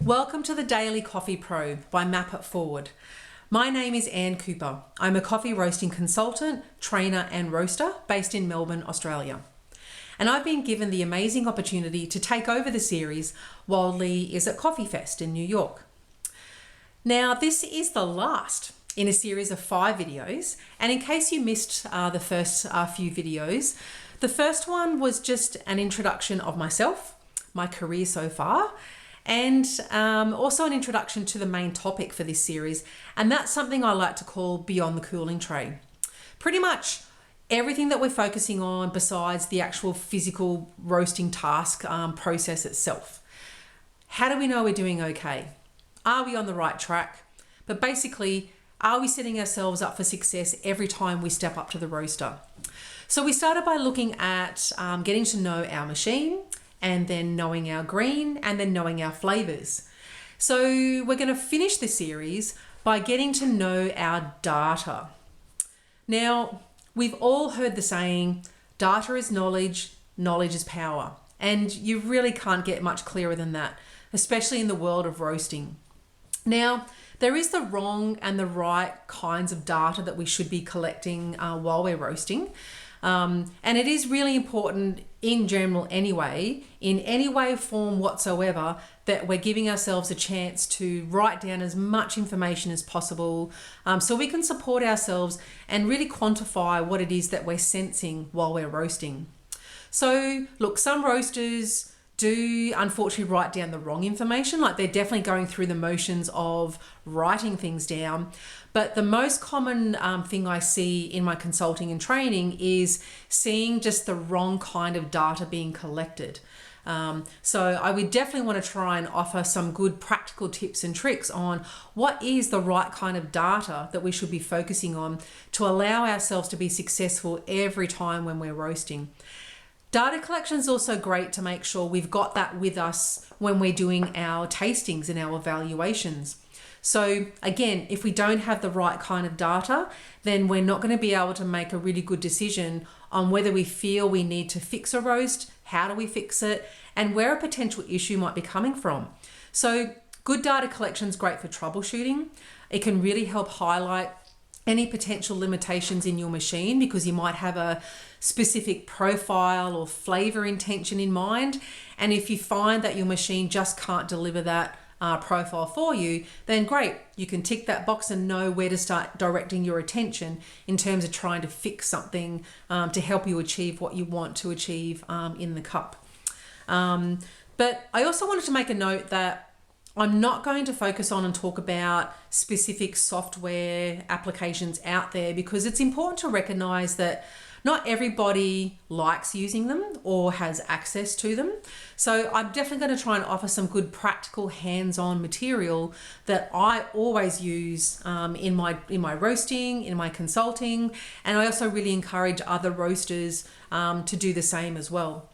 Welcome to the Daily Coffee Pro by Map It Forward. My name is Anne Cooper. I'm a coffee roasting consultant, trainer and roaster based in Melbourne, Australia. And I've been given the amazing opportunity to take over the series while Lee is at Coffee Fest in New York. Now, this is the last in a series of 5 videos, and in case you missed the first few videos, the first one was just an introduction of myself, my career so far, and also an introduction to the main topic for this series, and that's something I like to call Beyond the Cooling Tray. Pretty much everything that we're focusing on besides the actual physical roasting task process itself. How do we know we're doing okay? Are we on the right track? But basically, are we setting ourselves up for success every time we step up to the roaster? So we started by looking at getting to know our machine, and then knowing our green, and then knowing our flavors. So we're going to finish the series by getting to know our data. Now, we've all heard the saying, data is knowledge, knowledge is power. And you really can't get much clearer than that, especially in the world of roasting. Now, there is the wrong and the right kinds of data that we should be collecting while we're roasting. And it is really important in general anyway, in any way, form whatsoever, that we're giving ourselves a chance to write down as much information as possible so we can support ourselves and really quantify what it is that we're sensing while we're roasting. So look, some roasters do unfortunately write down the wrong information, like they're definitely going through the motions of writing things down. But the most common thing I see in my consulting and training is seeing just the wrong kind of data being collected. So I would definitely want to try and offer some good practical tips and tricks on what is the right kind of data that we should be focusing on to allow ourselves to be successful every time when we're roasting. Data collection is also great to make sure we've got that with us when we're doing our tastings and our evaluations. So again, if we don't have the right kind of data, then we're not going to be able to make a really good decision on whether we feel we need to fix a roast, how do we fix it, and where a potential issue might be coming from. So good data collection is great for troubleshooting. It can really help highlight any potential limitations in your machine because you might have a specific profile or flavor intention in mind. And if you find that your machine just can't deliver that profile for you, then great, you can tick that box and know where to start directing your attention in terms of trying to fix something to help you achieve what you want to achieve in the cup. But I also wanted to make a note that I'm not going to focus on and talk about specific software applications out there because it's important to recognize that not everybody likes using them or has access to them. So I'm definitely going to try and offer some good practical hands-on material that I always use in my roasting, in my consulting, and I also really encourage other roasters to do the same as well.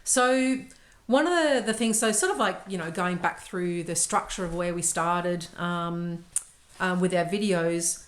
So one of the things, so sort of like, you know, going back through the structure of where we started with our videos,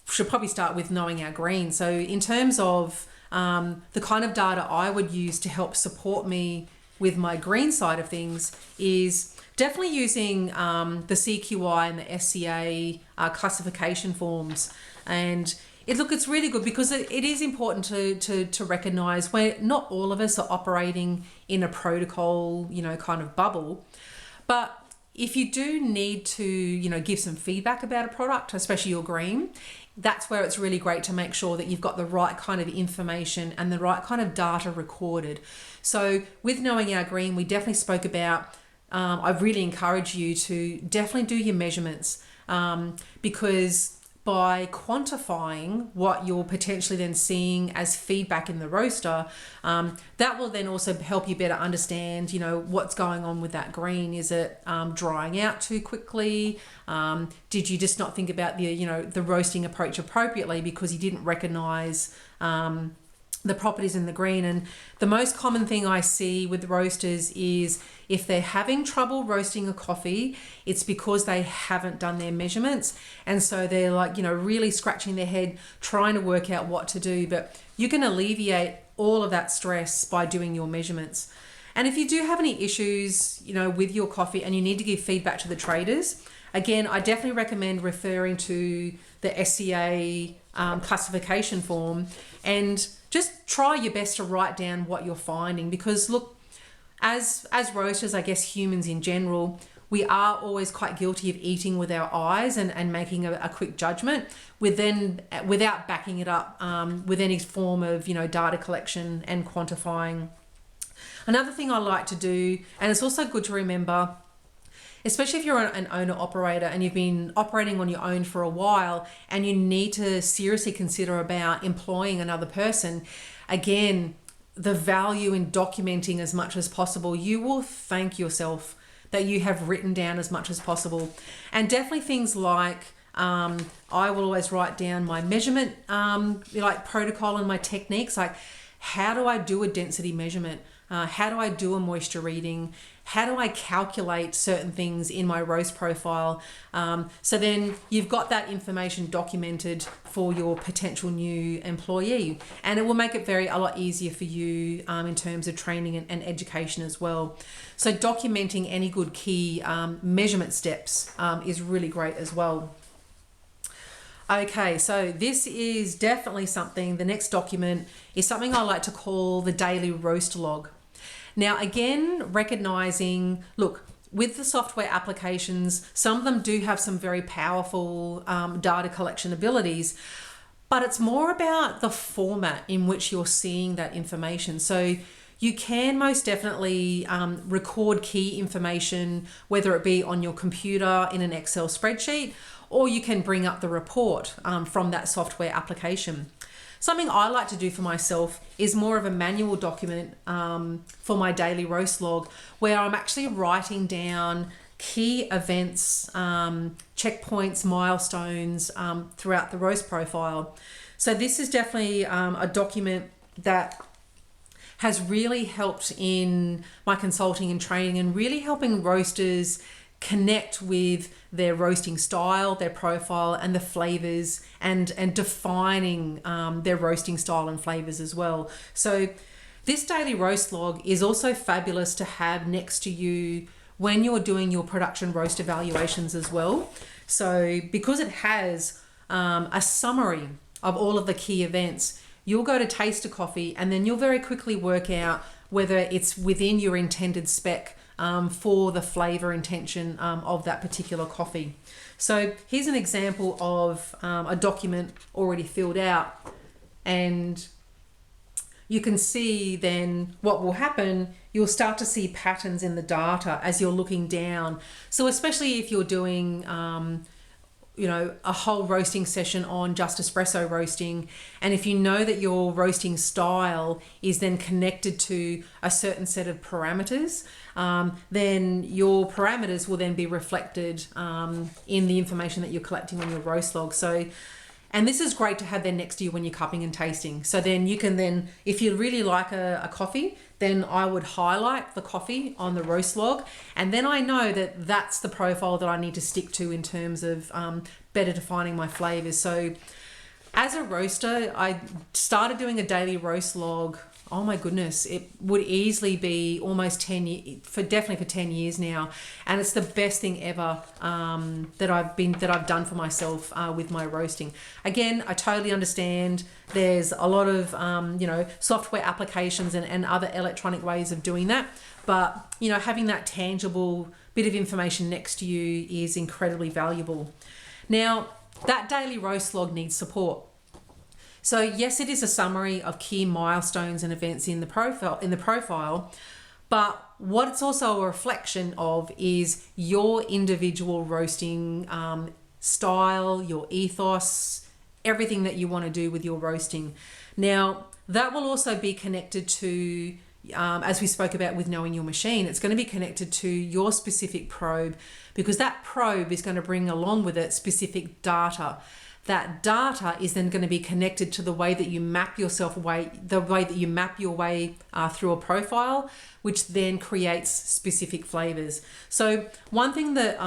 should probably start with knowing our green. So in terms of the kind of data I would use to help support me with my green side of things is definitely using the CQI and the SCA classification forms. And it's really good because it is important to recognize where not all of us are operating in a protocol, you know, kind of bubble. But if you do need to, you know, give some feedback about a product, especially your green, that's where it's really great to make sure that you've got the right kind of information and the right kind of data recorded. So with knowing our green, we definitely spoke about, I really encourage you to definitely do your measurements because by quantifying what you're potentially then seeing as feedback in the roaster, that will then also help you better understand, you know, what's going on with that green. Is it drying out too quickly? Did you just not think about the roasting approach appropriately because you didn't recognize the properties in the green? And the most common thing I see with roasters is if they're having trouble roasting a coffee, it's because they haven't done their measurements. And so they're like, you know, really scratching their head, trying to work out what to do. But you can alleviate all of that stress by doing your measurements. And if you do have any issues, with your coffee and you need to give feedback to the traders, again, I definitely recommend referring to the SCA classification form and just try your best to write down what you're finding. Because look, as roasters, I guess humans in general, we are always quite guilty of eating with our eyes and making a quick judgment without backing it up with any form of data collection and quantifying. Another thing I like to do, and it's also good to remember, especially if you're an owner-operator and you've been operating on your own for a while and you need to seriously consider about employing another person, again, the value in documenting as much as possible. You will thank yourself that you have written down as much as possible. And definitely things like, I will always write down my measurement protocol and my techniques, like how do I do a density measurement? How do I do a moisture reading? How do I calculate certain things in my roast profile? So then you've got that information documented for your potential new employee, and it will make it a lot easier for you in terms of training and education as well. So documenting any good key measurement steps is really great as well. Okay, so this is definitely something, the next document is something I like to call the daily roast log. Now, again, recognizing, look, with the software applications, some of them do have some very powerful data collection abilities, but it's more about the format in which you're seeing that information. So you can most definitely record key information, whether it be on your computer in an Excel spreadsheet, or you can bring up the report from that software application. Something I like to do for myself is more of a manual document for my daily roast log, where I'm actually writing down key events, checkpoints, milestones throughout the roast profile. So this is definitely a document that has really helped in my consulting and training and really helping roasters connect with their roasting style, their profile, and the flavors, and defining their roasting style and flavors as well. So this daily roast log is also fabulous to have next to you when you're doing your production roast evaluations as well. So because it has a summary of all of the key events, you'll go to taste a coffee and then you'll very quickly work out whether it's within your intended spec for the flavor intention of that particular coffee. So here's an example of a document already filled out, and you can see then what will happen. You'll start to see patterns in the data as you're looking down. So especially if you're doing a whole roasting session on just espresso roasting, and if you know that your roasting style is then connected to a certain set of parameters, then your parameters will then be reflected in the information that you're collecting on your roast log. So, and this is great to have then next to you when you're cupping and tasting. So then you can then, if you really like a coffee, then I would highlight the coffee on the roast log. And then I know that that's the profile that I need to stick to in terms of better defining my flavors. So as a roaster, I started doing a daily roast log. Oh my goodness, it would easily be almost 10 years, definitely for 10 years now. And it's the best thing ever that I've done for myself with my roasting. Again, I totally understand there's a lot of, software applications and other electronic ways of doing that. But, having that tangible bit of information next to you is incredibly valuable. Now, that daily roast log needs support. So yes, it is a summary of key milestones and events in the profile, but what it's also a reflection of is your individual roasting style, your ethos, everything that you want to do with your roasting. Now, that will also be connected to, as we spoke about with knowing your machine, it's going to be connected to your specific probe, because that probe is going to bring along with it specific data. That data is then going to be connected to the way that you map yourself away, the way that you map your way through a profile, which then creates specific flavors. So one thing that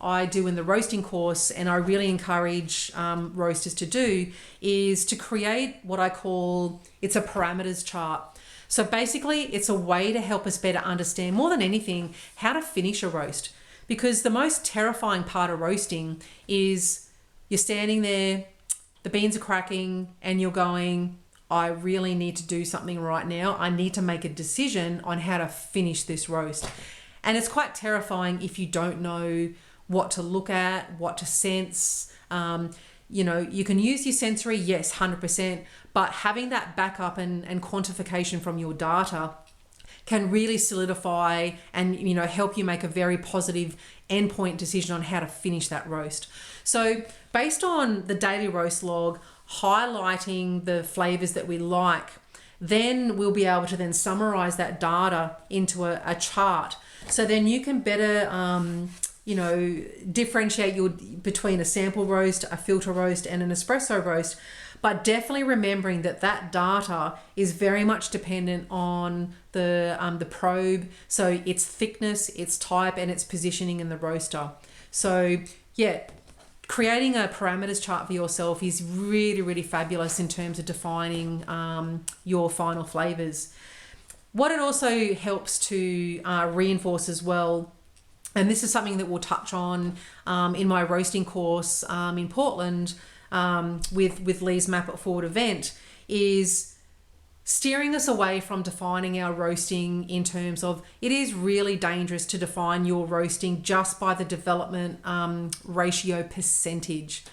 I do in the roasting course, and I really encourage roasters to do, is to create what I call, it's a parameters chart. So basically it's a way to help us better understand, more than anything, how to finish a roast. Because the most terrifying part of roasting is you're standing there, the beans are cracking, and you're going, I really need to do something right now. I need to make a decision on how to finish this roast. And it's quite terrifying if you don't know what to look at, what to sense. You can use your sensory, yes, 100%, but having that backup and quantification from your data can really solidify and help you make a very positive endpoint decision on how to finish that roast. So based on the daily roast log, highlighting the flavors that we like, then we'll be able to then summarize that data into a chart. So then you can better differentiate between a sample roast, a filter roast, and an espresso roast. But definitely remembering that data is very much dependent on the probe, so its thickness, its type, and its positioning in the roaster. So yeah, creating a parameters chart for yourself is really, really fabulous in terms of defining your final flavors. What it also helps to reinforce as well, and this is something that we'll touch on in my roasting course in Portland with Lee's Map It Forward event, is steering us away from defining our roasting in terms of, it is really dangerous to define your roasting just by the development ratio percentage.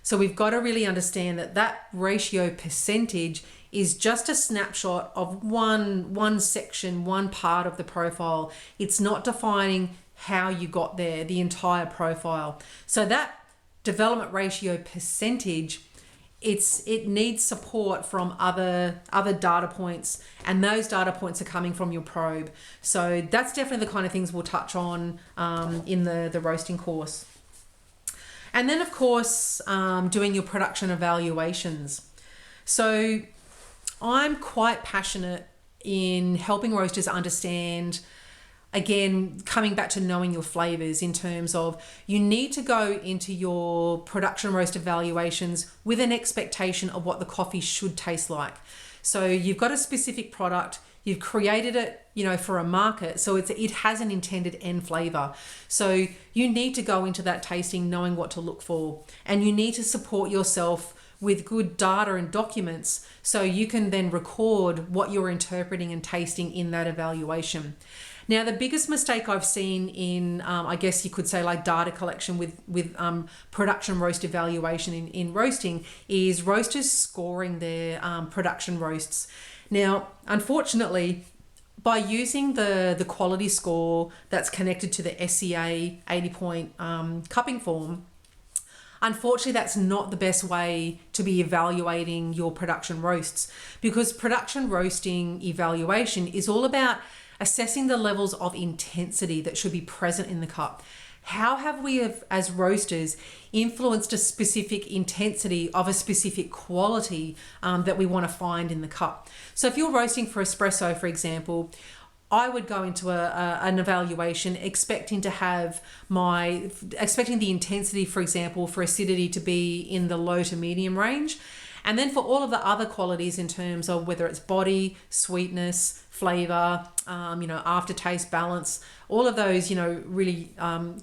So we've got to really understand that ratio percentage is just a snapshot of one section, one part of the profile. It's not defining how you got there, the entire profile. So that development ratio percentage, it needs support from other data points, and those data points are coming from your probe. So that's definitely the kind of things we'll touch on in the roasting course. And then of course, doing your production evaluations. So I'm quite passionate in helping roasters understand, again, coming back to knowing your flavors, in terms of, you need to go into your production roast evaluations with an expectation of what the coffee should taste like. So you've got a specific product, you've created it, for a market, so it has an intended end flavor. So you need to go into that tasting knowing what to look for, and you need to support yourself with good data and documents so you can then record what you're interpreting and tasting in that evaluation. Now, the biggest mistake I've seen in, I guess you could say, like data collection with production roast evaluation in roasting, is roasters scoring their production roasts. Now, unfortunately, by using the quality score that's connected to the SCA 80-point cupping form, unfortunately, that's not the best way to be evaluating your production roasts, because production roasting evaluation is all about assessing the levels of intensity that should be present in the cup. How have we, as roasters, influenced a specific intensity of a specific quality that we want to find in the cup? So if you're roasting for espresso, for example, I would go into an evaluation expecting the intensity, for example, for acidity to be in the low to medium range. And then for all of the other qualities in terms of whether it's body, sweetness, flavor, aftertaste, balance, all of those, really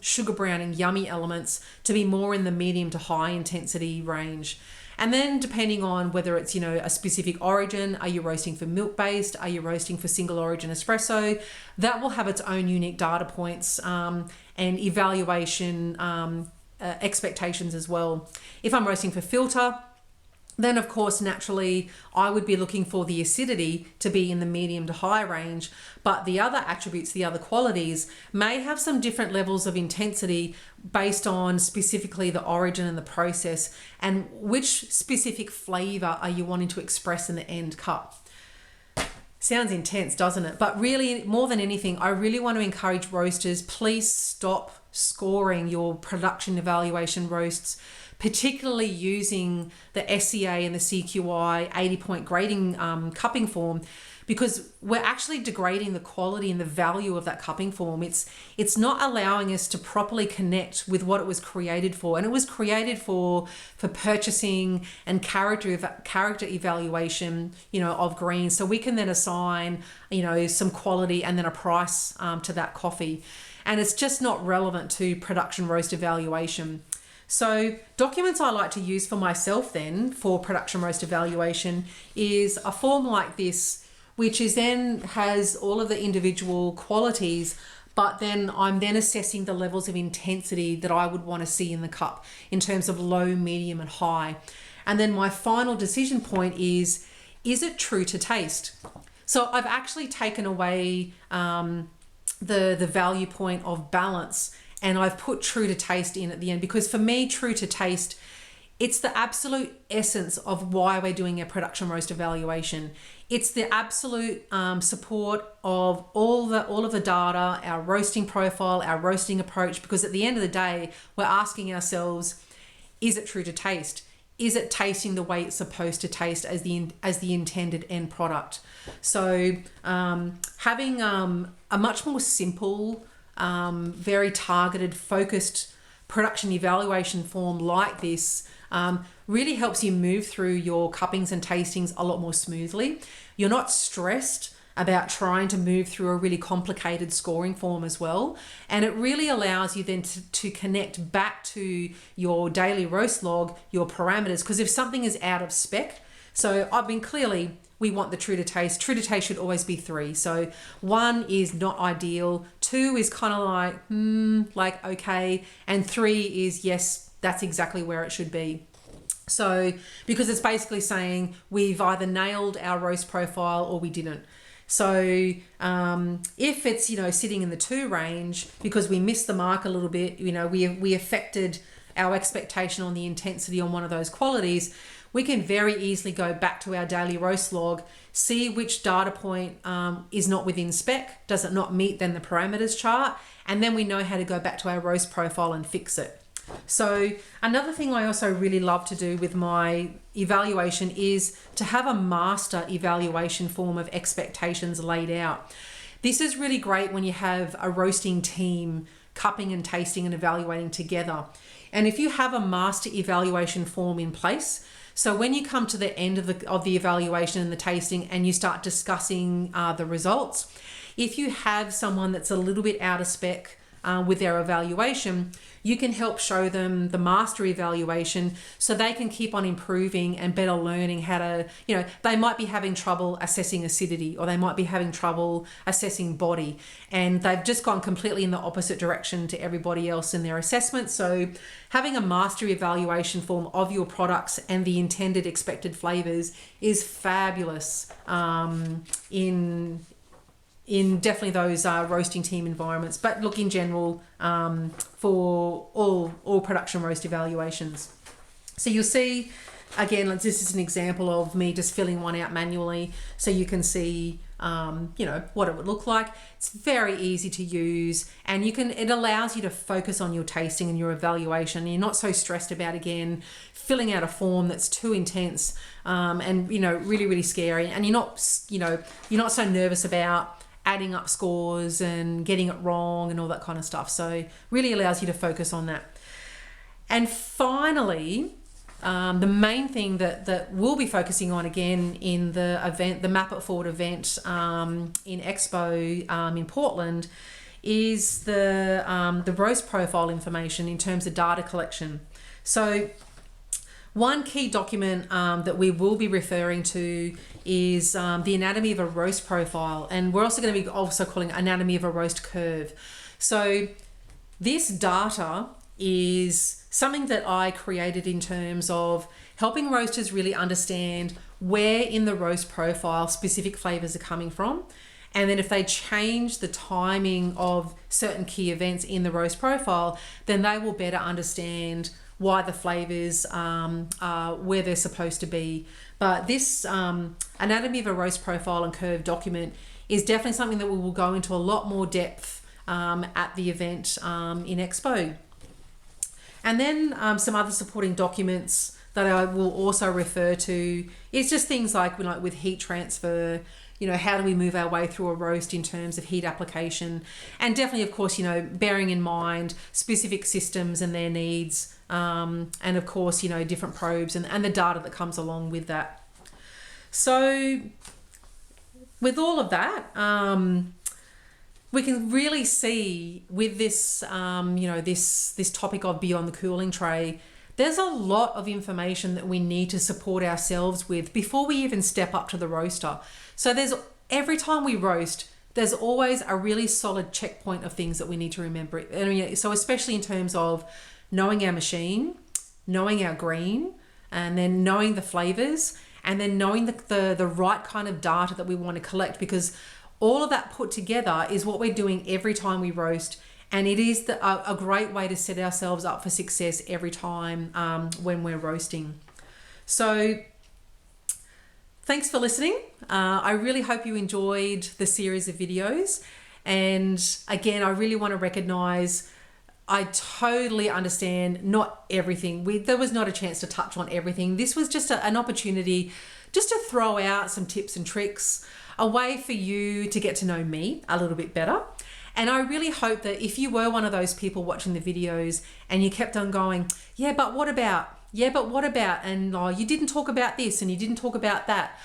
sugar brown and yummy elements to be more in the medium to high intensity range. And then depending on whether it's, a specific origin, are you roasting for milk-based? Are you roasting for single origin espresso? That will have its own unique data points and evaluation expectations as well. If I'm roasting for filter, then of course, naturally, I would be looking for the acidity to be in the medium to high range, but the other attributes, the other qualities may have some different levels of intensity based on specifically the origin and the process, and which specific flavor are you wanting to express in the end cup. Sounds intense, doesn't it? But really, more than anything, I really want to encourage roasters, please stop scoring your production evaluation roasts particularly using the SCA and the CQI 80-point grading cupping form, because we're actually degrading the quality and the value of that cupping form. It's not allowing us to properly connect with what it was created for. And it was created for purchasing and character evaluation, of greens. So we can then assign, some quality and then a price to that coffee. And it's just not relevant to production roast evaluation. So documents I like to use for myself then for production roast evaluation is a form like this, which is then has all of the individual qualities, but then I'm then assessing the levels of intensity that I would want to see in the cup in terms of low, medium, and high. And then my final decision point is it true to taste? So I've actually taken away the value point of balance, and I've put true to taste in at the end, because for me, true to taste, it's the absolute essence of why we're doing a production roast evaluation. It's the absolute support of all of the data, our roasting profile, our roasting approach, because at the end of the day, we're asking ourselves, is it true to taste? Is it tasting the way it's supposed to taste as the intended end product? So having a much more simple, very targeted, focused production evaluation form like this really helps you move through your cuppings and tastings a lot more smoothly. You're not stressed about trying to move through a really complicated scoring form as well. And it really allows you then to connect back to your daily roast log, your parameters, because if something is out of spec, so we want the true to taste. True to taste should always be 3. So 1 is not ideal, 2 is kind of like okay, and 3 is yes, that's exactly where it should be. So because it's basically saying we've either nailed our roast profile or we didn't. So if it's sitting in the 2 range because we missed the mark a little bit, we affected our expectation on the intensity on one of those qualities, we can very easily go back to our daily roast log, see which data point is not within spec, does it not meet then the parameters chart, and then we know how to go back to our roast profile and fix it. So another thing I also really love to do with my evaluation is to have a master evaluation form of expectations laid out. This is really great when you have a roasting team cupping and tasting and evaluating together. And if you have a master evaluation form in place, so when you come to the end of the evaluation and the tasting and you start discussing the results, if you have someone that's a little bit out of spec with their evaluation, you can help show them the master evaluation so they can keep on improving and better learning how to, they might be having trouble assessing acidity, or they might be having trouble assessing body, and they've just gone completely in the opposite direction to everybody else in their assessment. So having a master evaluation form of your products and the intended expected flavors is fabulous in definitely those roasting team environments, but look in general for all production roast evaluations. So you'll see, again, this is an example of me just filling one out manually so you can see what it would look like. It's very easy to use, and it allows you to focus on your tasting and your evaluation. You're not so stressed about, again, filling out a form that's too intense and really, really scary, and you're not so nervous about adding up scores and getting it wrong and all that kind of stuff. So really allows you to focus on that. And finally, the main thing that we'll be focusing on again in the event, the Map It Forward event in Expo in Portland, is the roast profile information in terms of data collection. So one key document that we will be referring to is the anatomy of a roast profile, and we're also going to be calling it anatomy of a roast curve. So this data is something that I created in terms of helping roasters really understand where in the roast profile specific flavors are coming from. And then if they change the timing of certain key events in the roast profile, then they will better understand why the flavors are where they're supposed to be. But this anatomy of a roast profile and curve document is definitely something that we will go into a lot more depth at the event in Expo. And then some other supporting documents that I will also refer to. It's just things like with heat transfer, how do we move our way through a roast in terms of heat application, and definitely, of course, bearing in mind specific systems and their needs, and of course, different probes and the data that comes along with that. So with all of that, we can really see with this, this topic of beyond the cooling tray, there's a lot of information that we need to support ourselves with before we even step up to the roaster. So every time we roast, there's always a really solid checkpoint of things that we need to remember. So especially in terms of knowing our machine, knowing our green, and then knowing the flavors, and then knowing the right kind of data that we want to collect, because all of that put together is what we're doing every time we roast. And it is a great way to set ourselves up for success every time when we're roasting. So thanks for listening. I really hope you enjoyed the series of videos. And again, I really want to recognize, I totally understand not everything. There was not a chance to touch on everything. This was just an opportunity just to throw out some tips and tricks, a way for you to get to know me a little bit better. And I really hope that if you were one of those people watching the videos and you kept on going, yeah, but what about? Yeah, but what about? And oh, you didn't talk about this and you didn't talk about that.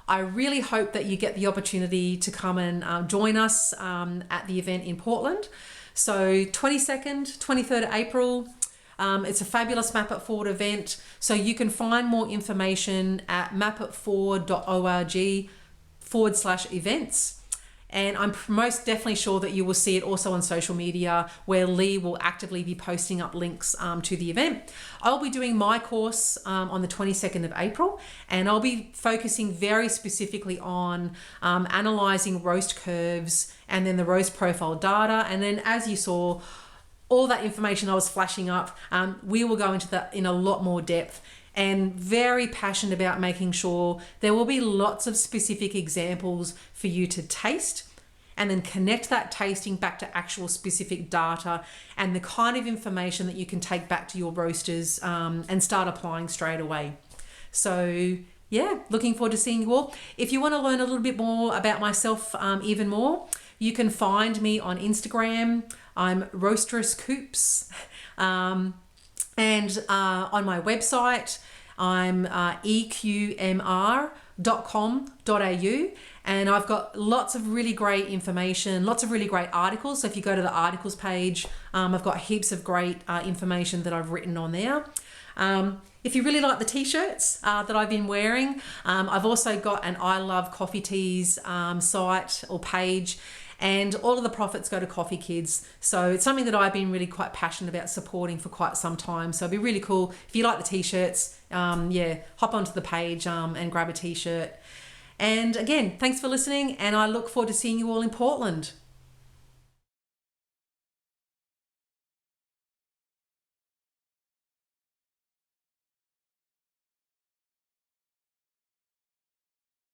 I really hope that you get the opportunity to come and join us at the event in Portland. So 22nd, 23rd of April. It's a fabulous Map It Forward event. So you can find more information at mapitforward.org/events. And I'm most definitely sure that you will see it also on social media, where Lee will actively be posting up links to the event. I'll be doing my course on the 22nd of April, and I'll be focusing very specifically on analysing roast curves and then the roast profile data. And then, as you saw, all that information I was flashing up, we will go into that in a lot more depth, and very passionate about making sure there will be lots of specific examples for you to taste, and then connect that tasting back to actual specific data and the kind of information that you can take back to your roasters and start applying straight away. So yeah, looking forward to seeing you all. If you want to learn a little bit more about myself even more, you can find me on Instagram. I'm Roasterous Coops. And on my website, I'm eqmr.com.au, and I've got lots of really great information, lots of really great articles. So if you go to the articles page, I've got heaps of great information that I've written on there. If you really like the t-shirts that I've been wearing, I've also got an I Love Coffee Teas site or page, and all of the profits go to Coffee Kids. So it's something that I've been really quite passionate about supporting for quite some time. So it'd be really cool if you like the t-shirts, hop onto the page and grab a t-shirt. And again, thanks for listening, and I look forward to seeing you all in Portland.